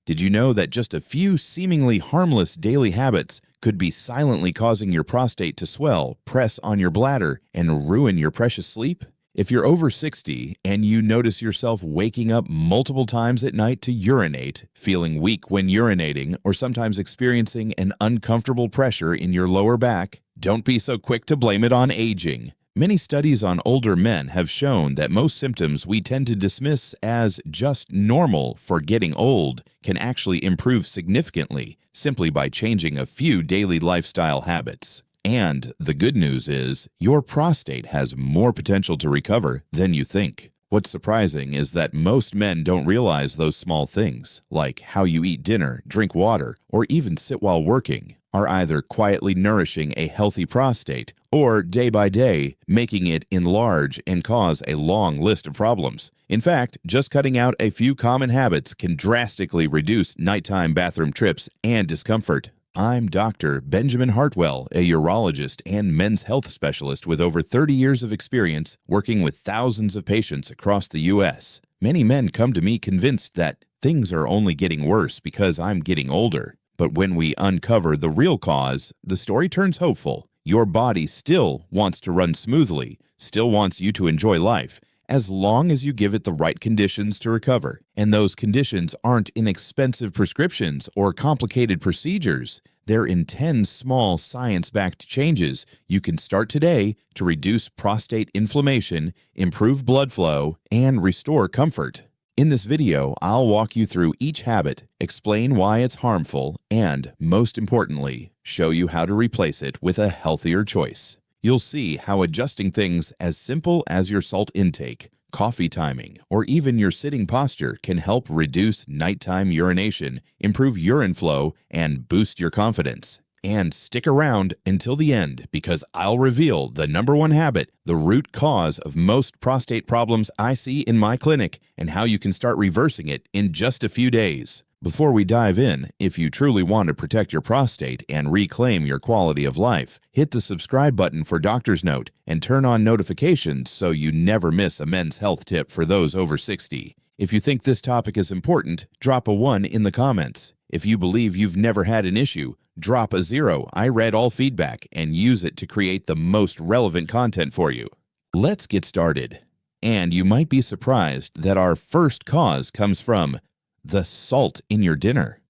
Did you know that just a few seemingly harmless daily habits could be silently causing your prostate to swell, press on your bladder, and ruin your precious sleep? If you're over 60 and you notice yourself waking up multiple times at night to urinate, feeling weak when urinating, or sometimes experiencing an uncomfortable pressure in your lower back, don't be so quick to blame it on aging. Many studies on older men have shown that most symptoms we tend to dismiss as just normal for getting old can actually improve significantly simply by changing a few daily lifestyle habits. And the good news is, your prostate has more potential to recover than you think. What's surprising is that most men don't realize those small things, like how you eat dinner, drink water, or even sit while working, are either quietly nourishing a healthy prostate or, day by day, making it enlarge and cause a long list of problems. In fact, just cutting out a few common habits can drastically reduce nighttime bathroom trips and discomfort. I'm Dr. Benjamin Hartwell, a urologist and men's health specialist with over 30 years of experience working with thousands of patients across the U.S. Many men come to me convinced that things are only getting worse because I'm getting older. But when we uncover the real cause, the story turns hopeful. Your body still wants to run smoothly, still wants you to enjoy life, as long as you give it the right conditions to recover. And those conditions aren't inexpensive prescriptions or complicated procedures. They're in 10 small science-backed changes you can start today to reduce prostate inflammation, improve blood flow, and restore comfort. In this video, I'll walk you through each habit, explain why it's harmful, and, most importantly, show you how to replace it with a healthier choice. You'll see how adjusting things as simple as your salt intake, coffee timing, or even your sitting posture can help reduce nighttime urination, improve urine flow, and boost your confidence. And stick around until the end because I'll reveal the #1 habit, the root cause of most prostate problems I see in my clinic, and how you can start reversing it in just a few days. Before we dive in, if you truly want to protect your prostate and reclaim your quality of life, hit the subscribe button for Doctor's Note and turn on notifications so you never miss a men's health tip for those over 60. If you think this topic is important, drop a 1 in the comments. If you believe you've never had an issue, drop a 0. I read all feedback and use it to create the most relevant content for you. Let's get started. And you might be surprised that our first cause comes from the salt in your dinner.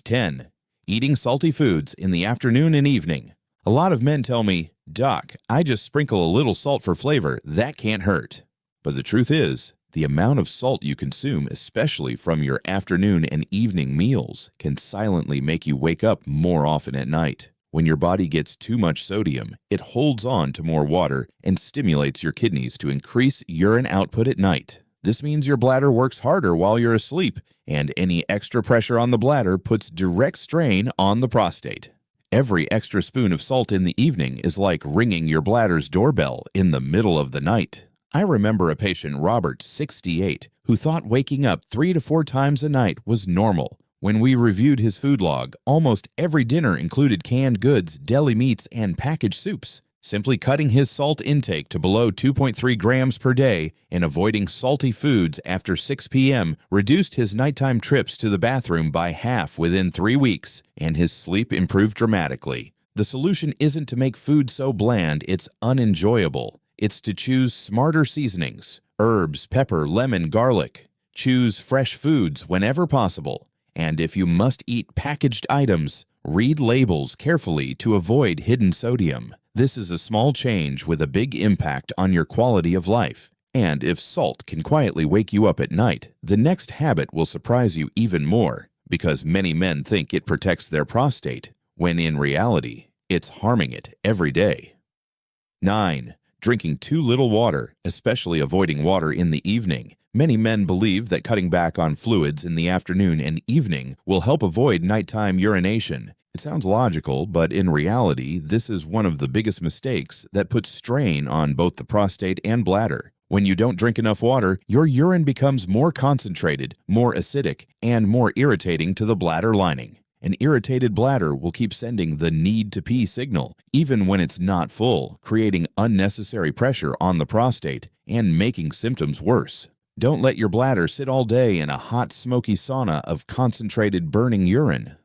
10. Eating salty foods in the afternoon and evening. A lot of men tell me, "Doc, I just sprinkle a little salt for flavor. That can't hurt." But the truth is, the amount of salt you consume, especially from your afternoon and evening meals, can silently make you wake up more often at night. When your body gets too much sodium, it holds on to more water and stimulates your kidneys to increase urine output at night. This means your bladder works harder while you're asleep, and any extra pressure on the bladder puts direct strain on the prostate. Every extra spoon of salt in the evening is like ringing your bladder's doorbell in the middle of the night. I remember a patient, Robert, 68, who thought waking up 3 to 4 times a night was normal. When we reviewed his food log, almost every dinner included canned goods, deli meats, and packaged soups. Simply cutting his salt intake to below 2.3 grams per day and avoiding salty foods after 6 p.m. reduced his nighttime trips to the bathroom by half within 3 weeks, and his sleep improved dramatically. The solution isn't to make food so bland it's unenjoyable. It's to choose smarter seasonings, herbs, pepper, lemon, garlic. Choose fresh foods whenever possible. And if you must eat packaged items, read labels carefully to avoid hidden sodium. This is a small change with a big impact on your quality of life. And if salt can quietly wake you up at night, the next habit will surprise you even more, because many men think it protects their prostate, when in reality, it's harming it every day. 9. Drinking too little water, especially avoiding water in the evening. Many men believe that cutting back on fluids in the afternoon and evening will help avoid nighttime urination. It sounds logical, but in reality, this is one of the biggest mistakes that puts strain on both the prostate and bladder. When you don't drink enough water, your urine becomes more concentrated, more acidic, and more irritating to the bladder lining. An irritated bladder will keep sending the need to pee signal, even when it's not full, creating unnecessary pressure on the prostate and making symptoms worse. Don't let your bladder sit all day in a hot, smoky sauna of concentrated burning urine.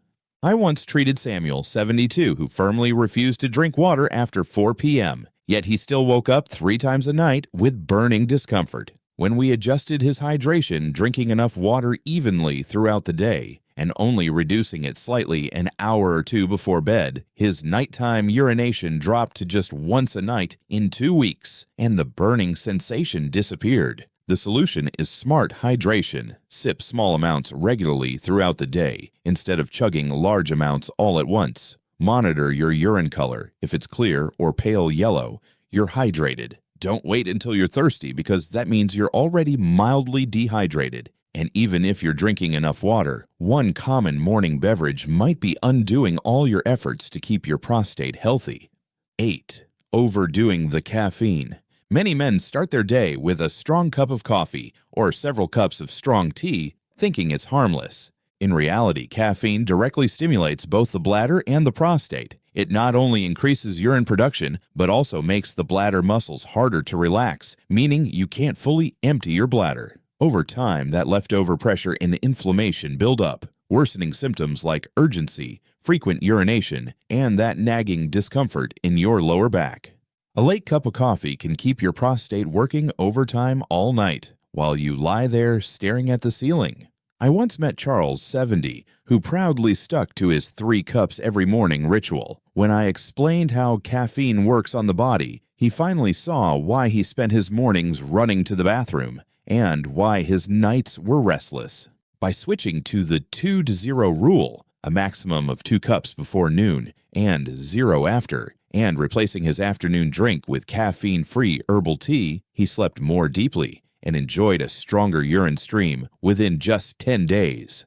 I once treated Samuel, 72, who firmly refused to drink water after 4 p.m., yet he still woke up 3 times a night with burning discomfort. When we adjusted his hydration, drinking enough water evenly throughout the day, and only reducing it slightly an hour or two before bed, his nighttime urination dropped to just once a night in 2 weeks, and the burning sensation disappeared. The solution is smart hydration. Sip small amounts regularly throughout the day, instead of chugging large amounts all at once. Monitor your urine color. If it's clear or pale yellow, you're hydrated. Don't wait until you're thirsty, because that means you're already mildly dehydrated. And even if you're drinking enough water, one common morning beverage might be undoing all your efforts to keep your prostate healthy. 8. Overdoing the caffeine. Many men start their day with a strong cup of coffee or several cups of strong tea, thinking it's harmless. In reality, caffeine directly stimulates both the bladder and the prostate. It not only increases urine production, but also makes the bladder muscles harder to relax, meaning you can't fully empty your bladder. Over time, that leftover pressure and inflammation build up, worsening symptoms like urgency, frequent urination, and that nagging discomfort in your lower back. A late cup of coffee can keep your prostate working overtime all night, while you lie there staring at the ceiling. I once met Charles, 70, who proudly stuck to his 3 cups every morning ritual. When I explained how caffeine works on the body, he finally saw why he spent his mornings running to the bathroom, and why his nights were restless. By switching to the 2-to-0 rule, a maximum of 2 cups before noon and 0 after, and replacing his afternoon drink with caffeine-free herbal tea, he slept more deeply and enjoyed a stronger urine stream within just 10 days.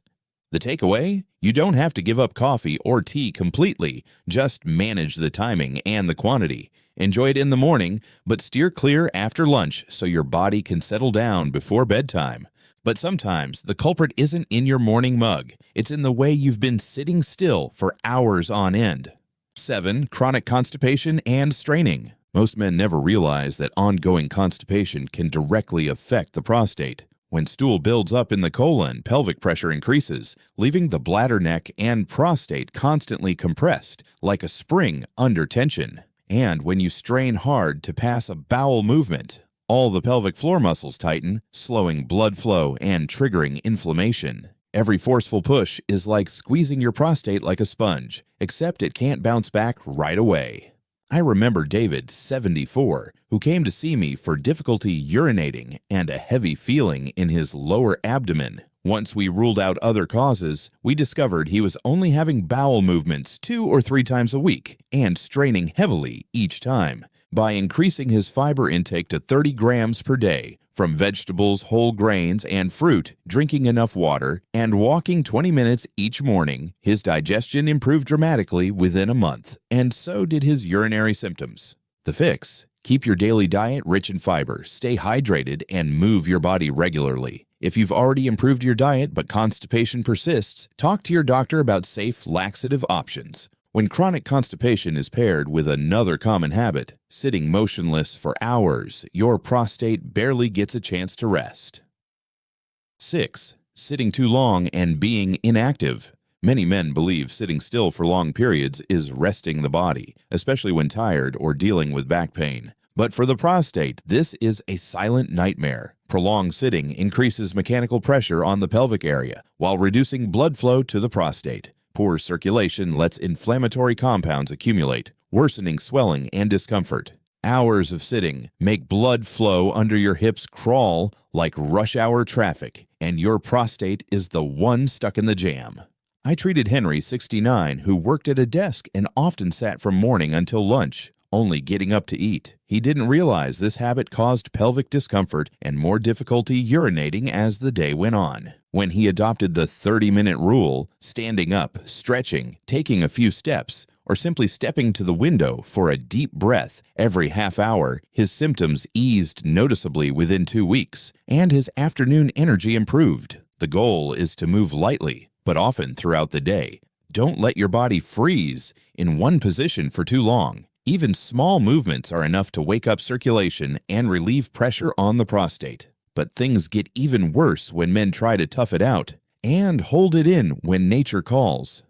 The takeaway? You don't have to give up coffee or tea completely, just manage the timing and the quantity. Enjoy it in the morning, but steer clear after lunch so your body can settle down before bedtime. But sometimes the culprit isn't in your morning mug. It's in the way you've been sitting still for hours on end. 7. Chronic constipation and straining. Most men never realize that ongoing constipation can directly affect the prostate. When stool builds up in the colon, pelvic pressure increases, leaving the bladder neck and prostate constantly compressed, like a spring under tension. And when you strain hard to pass a bowel movement, all the pelvic floor muscles tighten, slowing blood flow and triggering inflammation. Every forceful push is like squeezing your prostate like a sponge, except it can't bounce back right away. I remember David, 74, who came to see me for difficulty urinating and a heavy feeling in his lower abdomen. Once we ruled out other causes, we discovered he was only having bowel movements 2 or 3 times a week and straining heavily each time. By increasing his fiber intake to 30 grams per day, from vegetables, whole grains, and fruit, drinking enough water, and walking 20 minutes each morning, his digestion improved dramatically within a month, and so did his urinary symptoms. The fix? Keep your daily diet rich in fiber, stay hydrated, and move your body regularly. If you've already improved your diet but constipation persists, talk to your doctor about safe laxative options. When chronic constipation is paired with another common habit, sitting motionless for hours, your prostate barely gets a chance to rest. 6. Sitting too long and being inactive. Many men believe sitting still for long periods is resting the body, especially when tired or dealing with back pain. But for the prostate, this is a silent nightmare. Prolonged sitting increases mechanical pressure on the pelvic area while reducing blood flow to the prostate. Poor circulation lets inflammatory compounds accumulate, worsening swelling and discomfort. Hours of sitting make blood flow under your hips crawl like rush hour traffic, and your prostate is the one stuck in the jam. I treated Henry, 69, who worked at a desk and often sat from morning until lunch, only getting up to eat. He didn't realize this habit caused pelvic discomfort and more difficulty urinating as the day went on. When he adopted the 30-minute rule, standing up, stretching, taking a few steps, or simply stepping to the window for a deep breath every half hour, his symptoms eased noticeably within 2 weeks, and his afternoon energy improved. The goal is to move lightly, but often throughout the day. Don't let your body freeze in one position for too long. Even small movements are enough to wake up circulation and relieve pressure on the prostate. but things get even worse when men try to tough it out and hold it in when nature calls.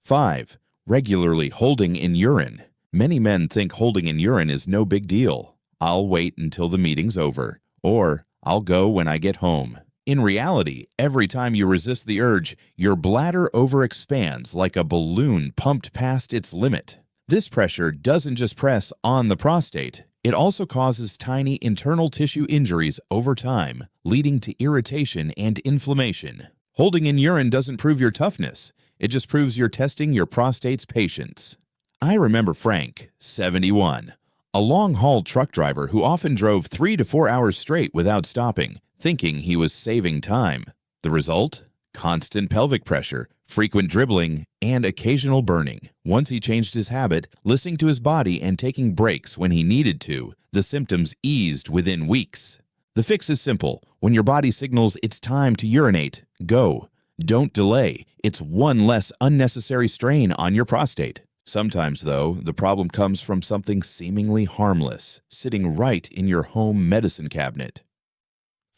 5. Regularly holding in urine. Many men think holding in urine is no big deal. I'll wait until the meeting's over, or I'll go when I get home. In reality, every time you resist the urge, your bladder overexpands like a balloon pumped past its limit. This pressure doesn't just press on the prostate, it also causes tiny internal tissue injuries over time, leading to irritation and inflammation. Holding in urine doesn't prove your toughness, it just proves you're testing your prostate's patience. I remember Frank, 71, a long-haul truck driver who often drove 3 to 4 hours straight without stopping, thinking he was saving time. The result? Constant pelvic pressure, frequent dribbling, and occasional burning. Once he changed his habit, listening to his body and taking breaks when he needed to, the symptoms eased within weeks. The fix is simple. When your body signals it's time to urinate, go. Don't delay. It's one less unnecessary strain on your prostate. Sometimes, though, the problem comes from something seemingly harmless, sitting right in your home medicine cabinet.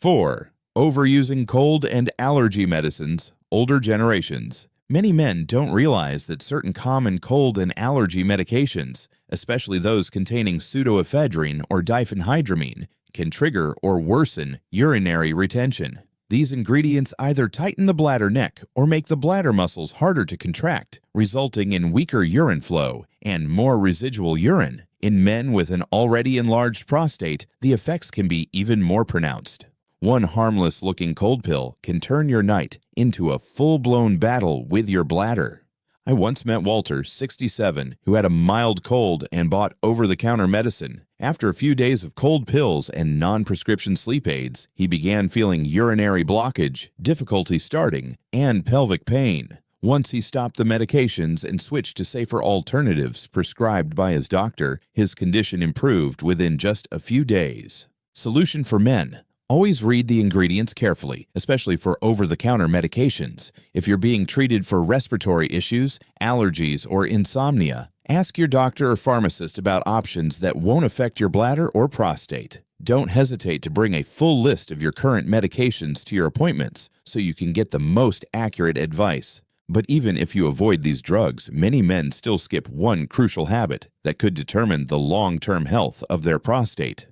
4. Overusing cold and allergy medicines, older generations. Many men don't realize that certain common cold and allergy medications, especially those containing pseudoephedrine or diphenhydramine, can trigger or worsen urinary retention. These ingredients either tighten the bladder neck or make the bladder muscles harder to contract, resulting in weaker urine flow and more residual urine. In men with an already enlarged prostate, the effects can be even more pronounced. One harmless-looking cold pill can turn your night into a full-blown battle with your bladder. I once met Walter, 67, who had a mild cold and bought over-the-counter medicine. After a few days of cold pills and non-prescription sleep aids, he began feeling urinary blockage, difficulty starting, and pelvic pain. Once he stopped the medications and switched to safer alternatives prescribed by his doctor, his condition improved within just a few days. Solution for men. Always read the ingredients carefully, especially for over-the-counter medications. If you're being treated for respiratory issues, allergies, or insomnia, ask your doctor or pharmacist about options that won't affect your bladder or prostate. Don't hesitate to bring a full list of your current medications to your appointments so you can get the most accurate advice. But even if you avoid these drugs, many men still skip one crucial habit that could determine the long-term health of their prostate.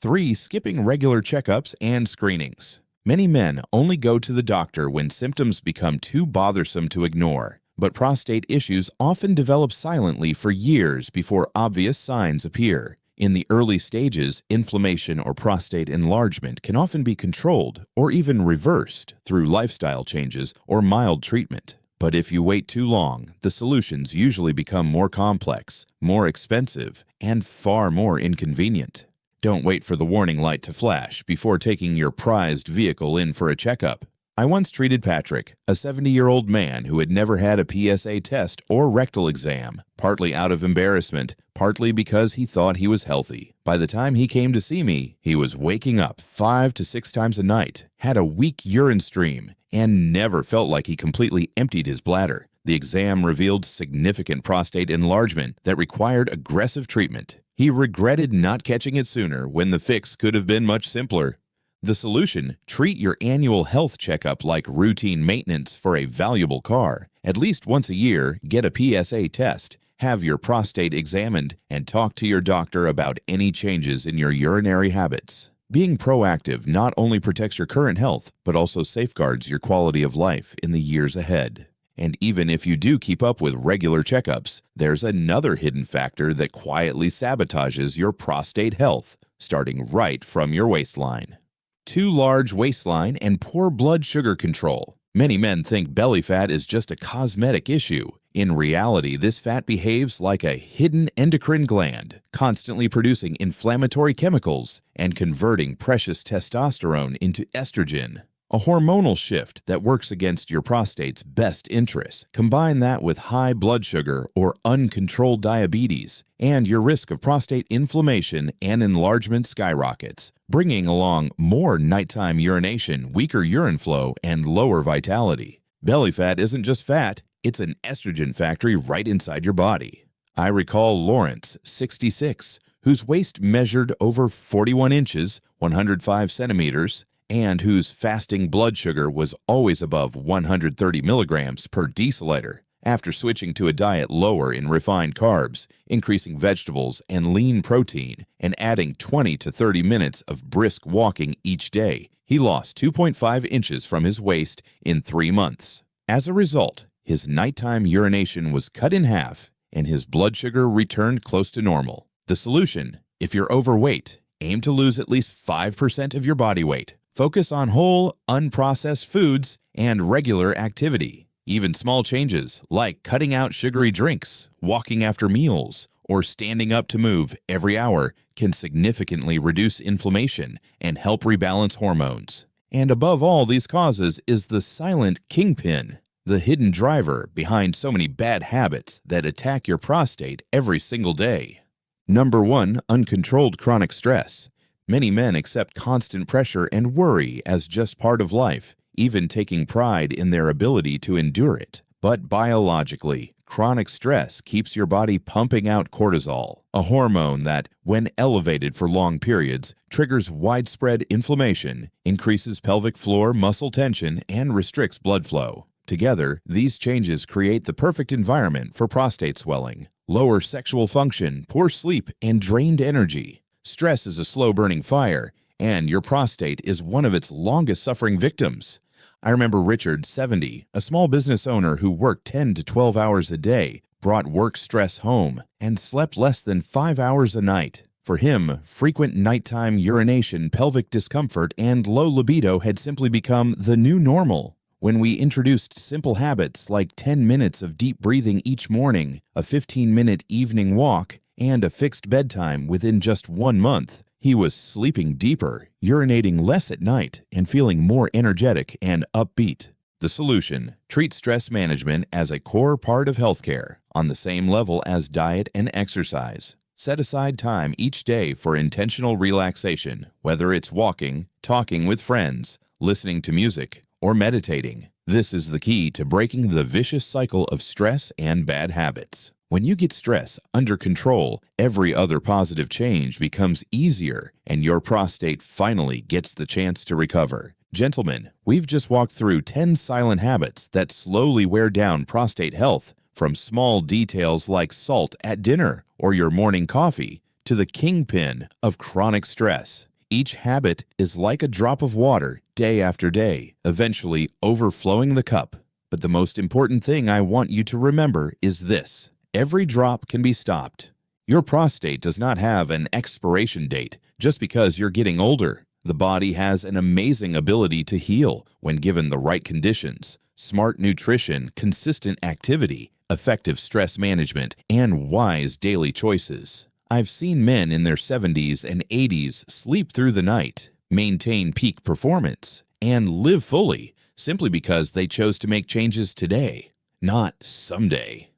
3. Skipping regular checkups and screenings. Many men only go to the doctor when symptoms become too bothersome to ignore, but prostate issues often develop silently for years before obvious signs appear. In the early stages, inflammation or prostate enlargement can often be controlled or even reversed through lifestyle changes or mild treatment. But if you wait too long, the solutions usually become more complex, more expensive, and far more inconvenient. Don't wait for the warning light to flash before taking your prized vehicle in for a checkup. I once treated Patrick, a 70-year-old man who had never had a PSA test or rectal exam, partly out of embarrassment, partly because he thought he was healthy. By the time he came to see me, he was waking up 5 to 6 times a night, had a weak urine stream, and never felt like he completely emptied his bladder. The exam revealed significant prostate enlargement that required aggressive treatment. He regretted not catching it sooner when the fix could have been much simpler. The solution: treat your annual health checkup like routine maintenance for a valuable car. At least once a year, get a PSA test, have your prostate examined, and talk to your doctor about any changes in your urinary habits. Being proactive not only protects your current health, but also safeguards your quality of life in the years ahead. And even if you do keep up with regular checkups, there's another hidden factor that quietly sabotages your prostate health, starting right from your waistline. Too large waistline and poor blood sugar control. Many men think belly fat is just a cosmetic issue. In reality, this fat behaves like a hidden endocrine gland, constantly producing inflammatory chemicals and converting precious testosterone into estrogen, a hormonal shift that works against your prostate's best interests. Combine that with high blood sugar or uncontrolled diabetes, and your risk of prostate inflammation and enlargement skyrockets, bringing along more nighttime urination, weaker urine flow, and lower vitality. Belly fat isn't just fat, it's an estrogen factory right inside your body. I recall Lawrence, 66, whose waist measured over 41 inches, 105 centimeters, and whose fasting blood sugar was always above 130 milligrams per deciliter. After switching to a diet lower in refined carbs, increasing vegetables and lean protein, and adding 20 to 30 minutes of brisk walking each day, he lost 2.5 inches from his waist in 3 months. As a result, his nighttime urination was cut in half, and his blood sugar returned close to normal. The solution: if you're overweight, aim to lose at least 5% of your body weight. Focus on whole, unprocessed foods and regular activity. Even small changes, like cutting out sugary drinks, walking after meals, or standing up to move every hour, can significantly reduce inflammation and help rebalance hormones. And above all these causes is the silent kingpin, the hidden driver behind so many bad habits that attack your prostate every single day. Number 1, uncontrolled chronic stress. Many men accept constant pressure and worry as just part of life, even taking pride in their ability to endure it. But biologically, chronic stress keeps your body pumping out cortisol, a hormone that, when elevated for long periods, triggers widespread inflammation, increases pelvic floor muscle tension, and restricts blood flow. Together, these changes create the perfect environment for prostate swelling, lower sexual function, poor sleep, and drained energy. Stress is a slow-burning fire, and your prostate is one of its longest-suffering victims. I remember Richard, 70, a small business owner who worked 10 to 12 hours a day, brought work stress home, and slept less than 5 hours a night. For him, frequent nighttime urination, pelvic discomfort, and low libido had simply become the new normal. When we introduced simple habits like 10 minutes of deep breathing each morning, a 15-minute evening walk, and a fixed bedtime within just 1 month, he was sleeping deeper, urinating less at night, and feeling more energetic and upbeat. The solution: treat stress management as a core part of healthcare, on the same level as diet and exercise. Set aside time each day for intentional relaxation, whether it's walking, talking with friends, listening to music, or meditating. This is the key to breaking the vicious cycle of stress and bad habits. When you get stress under control, every other positive change becomes easier, and your prostate finally gets the chance to recover. Gentlemen, we've just walked through 10 silent habits that slowly wear down prostate health, from small details like salt at dinner or your morning coffee to the kingpin of chronic stress. Each habit is like a drop of water day after day, eventually overflowing the cup. But the most important thing I want you to remember is this: every drop can be stopped. Your prostate does not have an expiration date just because you're getting older. The body has an amazing ability to heal when given the right conditions: smart nutrition, consistent activity, effective stress management, and wise daily choices. I've seen men in their 70s and 80s sleep through the night, maintain peak performance, and live fully simply because they chose to make changes today, not someday.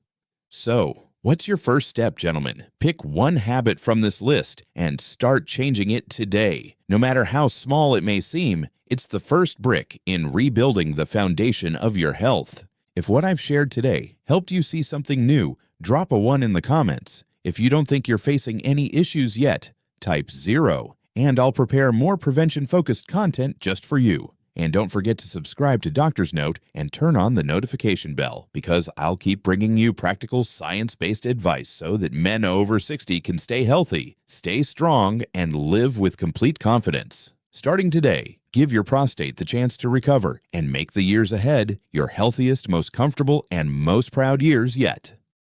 So, what's your first step, gentlemen? Pick one habit from this list and start changing it today. No matter how small it may seem, it's the first brick in rebuilding the foundation of your health. If what I've shared today helped you see something new, drop a 1 in the comments. If you don't think you're facing any issues yet, type 0, and I'll prepare more prevention-focused content just for you. And don't forget to subscribe to Doctor's Note and turn on the notification bell, because I'll keep bringing you practical, science-based advice so that men over 60 can stay healthy, stay strong, and live with complete confidence. Starting today, give your prostate the chance to recover and make the years ahead your healthiest, most comfortable, and most proud years yet.